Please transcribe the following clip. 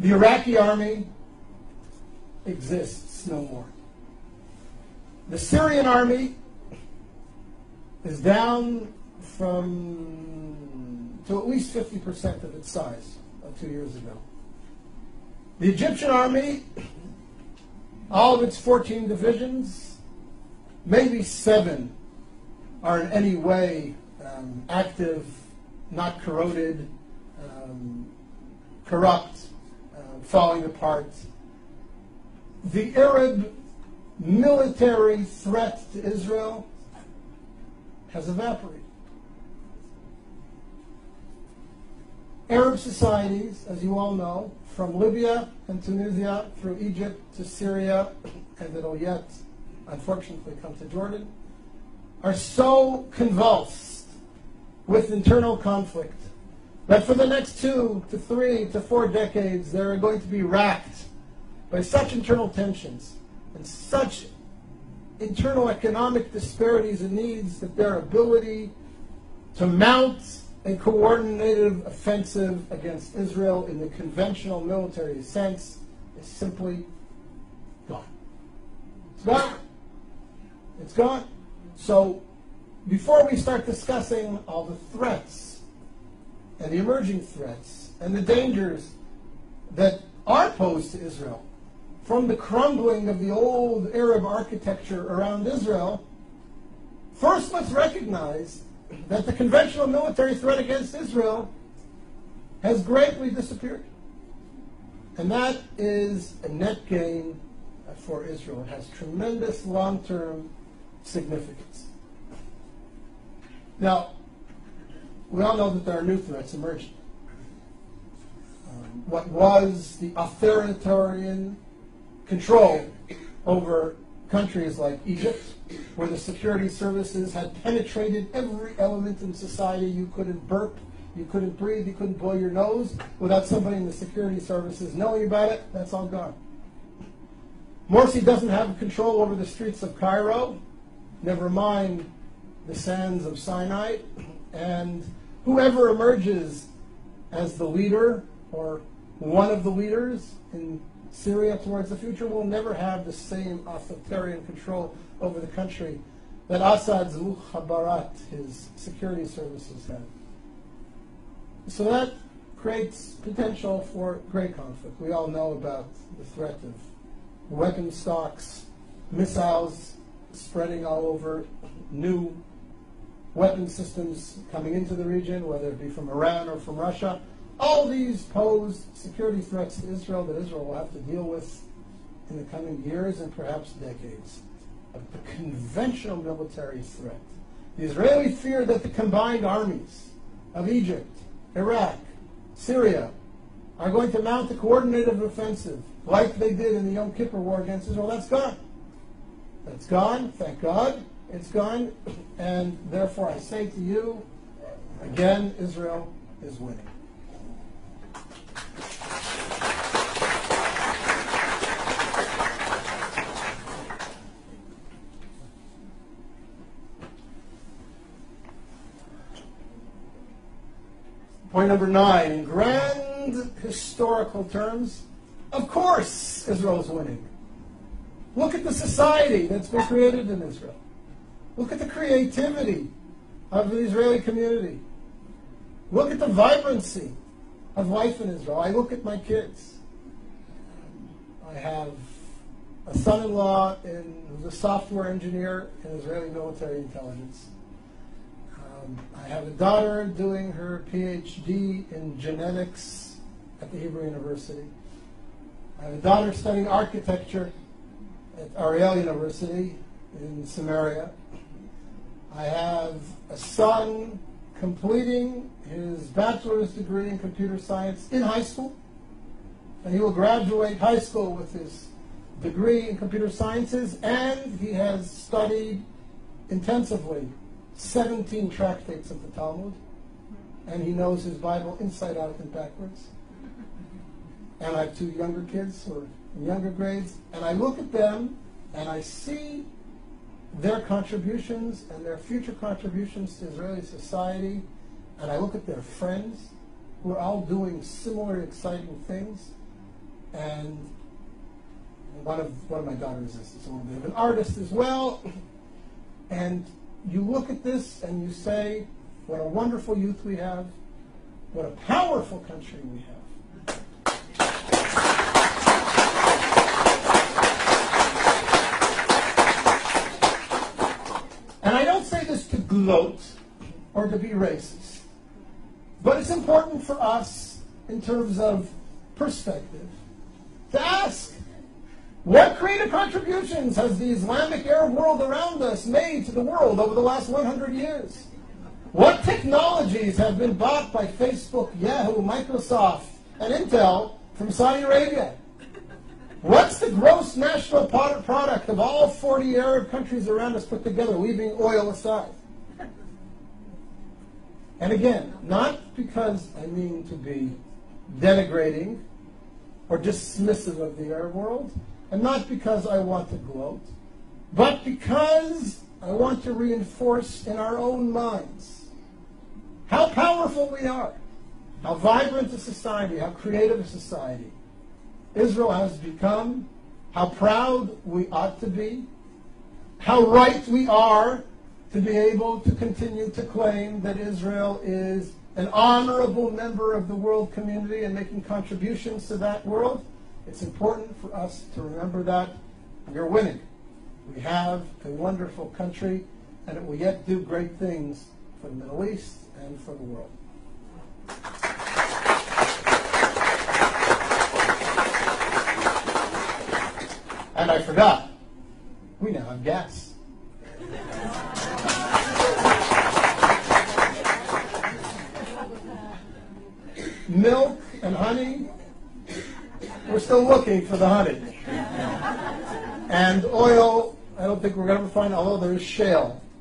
The Iraqi army exists no more. The Syrian army is down to at least 50% of its size 2 years ago. The Egyptian army, all of its 14 divisions, maybe 7 are in any way active, not corroded, corrupt, falling apart. The Arab military threat to Israel has evaporated. Arab societies, as you all know, from Libya and Tunisia through Egypt to Syria, and it'll yet, unfortunately, come to Jordan, are so convulsed with internal conflict that for the next 2 to 3 to 4 decades, they're going to be racked by such internal tensions and such internal economic disparities and needs that their ability to mount a coordinated offensive against Israel in the conventional military sense is simply gone. It's gone. It's gone. So before we start discussing all the threats and the emerging threats and the dangers that are posed to Israel from the crumbling of the old Arab architecture around Israel, first let's recognize that the conventional military threat against Israel has greatly disappeared. And that is a net gain for Israel. It has tremendous long-term significance. Now, we all know that there are new threats emerging. What was the authoritarian control over countries like Egypt, where the security services had penetrated every element in society. You couldn't burp, you couldn't breathe, you couldn't blow your nose without somebody in the security services knowing about it. That's all gone. Morsi doesn't have control over the streets of Cairo, never mind the sands of Sinai, and whoever emerges as the leader or one of the leaders in Syria towards the future will never have the same authoritarian control over the country that Assad's Mukhabarat, his security services, had. So that creates potential for great conflict. We all know about the threat of weapon stocks, missiles spreading all over, new weapon systems coming into the region, whether it be from Iran or from Russia. All these pose security threats to Israel that Israel will have to deal with in the coming years and perhaps decades. The conventional military threat. The Israeli fear that the combined armies of Egypt, Iraq, Syria are going to mount a coordinated offensive like they did in the Yom Kippur War against Israel. That's gone. That's gone. Thank God. It's gone. And therefore I say to you, again, Israel is winning. Point number 9, in grand historical terms, of course Israel is winning. Look at the society that's been created in Israel. Look at the creativity of the Israeli community. Look at the vibrancy of life in Israel. I look at my kids. I have a son-in-law who's a software engineer in Israeli military intelligence. I have a daughter doing her PhD in genetics at the Hebrew University. I have a daughter studying architecture at Ariel University in Samaria. I have a son completing his bachelor's degree in computer science in high school, and he will graduate high school with his degree in computer sciences, and he has studied intensively 17 tractates of the Talmud, and he knows his Bible inside out and backwards. And I have 2 younger kids who are in younger grades, and I look at them and I see their contributions and their future contributions to Israeli society, and I look at their friends who are all doing similar exciting things, and one of my daughters is a little bit of an artist as well. And you look at this and you say, what a wonderful youth we have, what a powerful country we have. And I don't say this to gloat or to be racist, but it's important for us in terms of perspective to ask, what creative contributions has the Islamic Arab world around us made to the world over the last 100 years? What technologies have been bought by Facebook, Yahoo, Microsoft, and Intel from Saudi Arabia? What's the gross national product of all 40 Arab countries around us put together, leaving oil aside? And again, not because I mean to be denigrating or dismissive of the Arab world, and not because I want to gloat, but because I want to reinforce in our own minds how powerful we are, how vibrant a society, how creative a society Israel has become, how proud we ought to be, how right we are to be able to continue to claim that Israel is an honorable member of the world community and making contributions to that world. It's important for us to remember that we're winning. We have a wonderful country, and it will yet do great things for the Middle East and for the world. And I forgot, we now have gas. Milk and honey, we're still looking for the honey. And oil, I don't think we're going to find, although there is shale